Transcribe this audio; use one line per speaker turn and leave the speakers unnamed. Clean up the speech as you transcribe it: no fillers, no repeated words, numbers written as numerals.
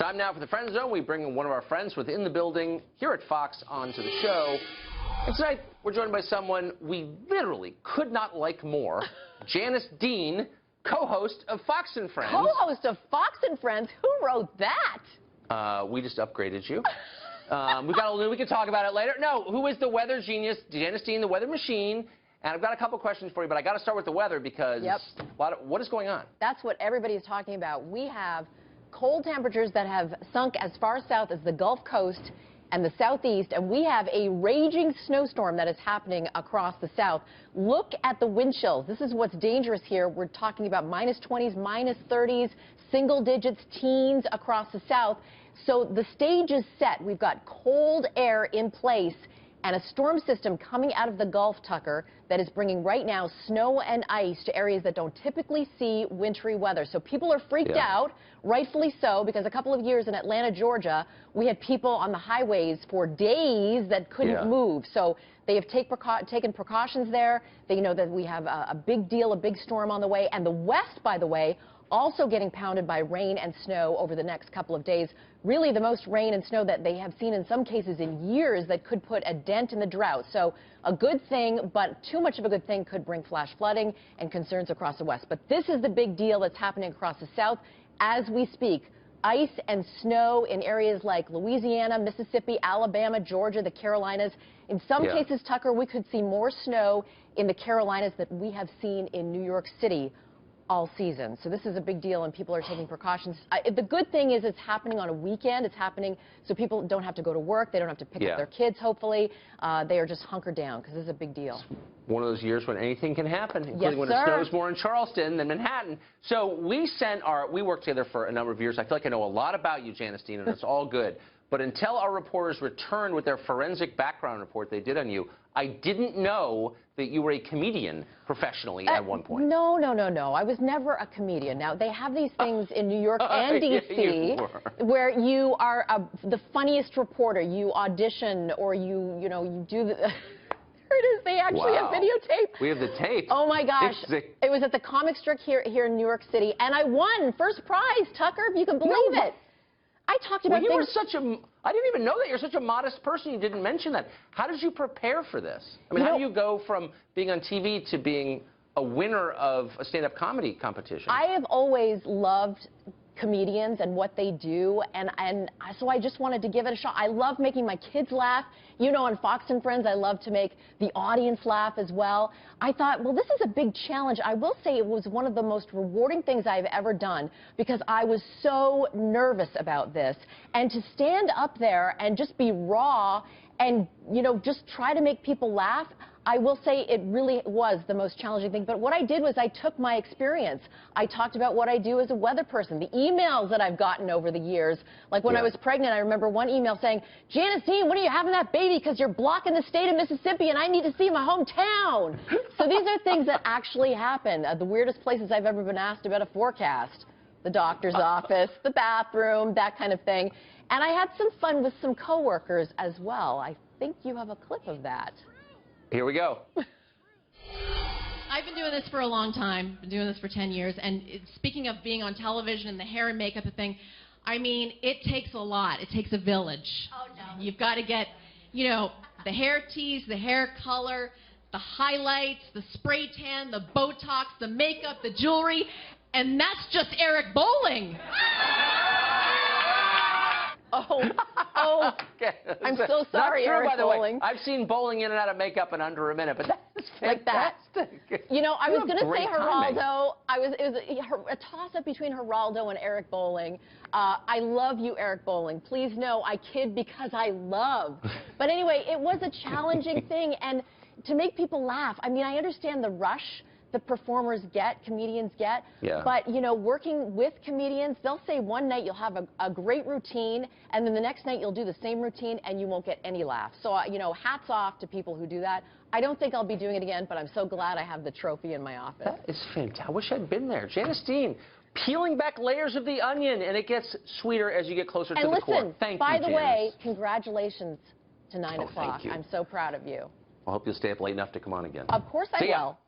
Time now for the Friend Zone. We bring in one of our friends within the building here at Fox onto the show. And tonight, we're joined by someone we literally could not like more, Janice Dean, co-host of Fox and Friends.
Co-host of Fox and Friends? Who wrote that?
We just upgraded you. We got a little new. We can talk about it later. No, who is the weather genius? Janice Dean, the weather machine. And I've got a couple questions for you, but I got to start with the weather because what is going on?
That's what everybody is talking about. We have cold temperatures that have sunk as far south as the Gulf Coast and the southeast, and we have a raging snowstorm that is happening across the south. Look at the wind chills. This is what's dangerous here. We're talking about minus 20s, minus 30s, single digits, teens across the south. So the stage is set. We've got cold air in place and a storm system coming out of the Gulf, Tucker, that is bringing right now snow and ice to areas that don't typically see wintry weather. So people are freaked out, rightfully so, because a couple of years in Atlanta, Georgia, we had people on the highways for days that couldn't move. So they have taken precautions there. They know that we have a big deal, a big storm on the way. And the West, by the way, also getting pounded by rain and snow over the next couple of days. Really the most rain and snow that they have seen in some cases in years that could put a dent in the drought. So a good thing, but too much of a good thing could bring flash flooding and concerns across the West. But this is the big deal that's happening across the South as we speak. Ice and snow in areas like Louisiana, Mississippi, Alabama, Georgia, the Carolinas. In some cases, Tucker, we could see more snow in the Carolinas that we have seen in New York City all season. So this is a big deal, and people are taking precautions. The good thing is it's happening on a weekend. It's happening so people don't have to go to work. They don't have to pick up their kids, hopefully. They are just hunkered down because this is a big deal.
One of those years when anything can happen, including when it snows more in Charleston than Manhattan. So we worked together for a number of years. I feel like I know a lot about you, Janice Dean, and it's all good. But until our reporters returned with their forensic background report they did on you, I didn't know that you were a comedian professionally at one point.
No. I was never a comedian. Now, they have these things in New York and D.C. where you are the funniest reporter. You audition or you do the... There it is. They actually have videotape.
We have the tape.
Oh, my gosh. It was at the Comic Strip here in New York City, and I won first prize, Tucker, if you can believe it. I talked about things.
I didn't even know that. You're such a modest person. You didn't mention that. How did you prepare for this? I mean, how do you go from being on TV to being a winner of a stand-up comedy competition?
I have always loved comedians and what they do, and so I just wanted to give it a shot. I love making my kids laugh. You know, on Fox and Friends, I love to make the audience laugh as well. I thought, well, this is a big challenge. I will say it was one of the most rewarding things I've ever done because I was so nervous about this. And to stand up there and just be raw and, you know, just try to make people laugh, I will say it really was the most challenging thing. But what I did was I took my experience. I talked about what I do as a weather person, the emails that I've gotten over the years. Like when I was pregnant, I remember one email saying, Janice Dean, when are you having that baby? Because you're blocking the state of Mississippi and I need to see my hometown. So these are things that actually happen. The weirdest places I've ever been asked about a forecast. The doctor's office, the bathroom, that kind of thing. And I had some fun with some coworkers as well. I think you have a clip of that.
Here we go.
I've been doing this for a long time, been doing this for 10 years, and speaking of being on television and the hair and makeup thing, I mean, it takes a lot. It takes a village. Oh, no. You've got to get, you know, the hair tease, the hair color, the highlights, the spray tan, the Botox, the makeup, the jewelry, and that's just Eric Bowling.
I'm so sorry, Eric Bowling.
I've seen Bowling in and out of makeup in under a minute, but that's fantastic.
Like that. You know, I was going to say Geraldo. It was a toss-up between Geraldo and Eric Bowling. I love you, Eric Bowling. Please know I kid because I love. But anyway, it was a challenging thing, and to make people laugh. I mean, I understand the rush the performers get, comedians get. But, you know, working with comedians, they'll say one night you'll have a great routine, and then the next night you'll do the same routine and you won't get any laughs. So, you know, hats off to people who do that. I don't think I'll be doing it again, but I'm so glad I have the trophy in my office.
That is fantastic. I wish I'd been there. Janice Dean, peeling back layers of the onion, and it gets sweeter as you get closer to the core. Thank you,
by the way, congratulations to 9 o'clock.
Thank you.
I'm so proud of you.
I hope you'll stay up late enough to come on again.
Of course I will.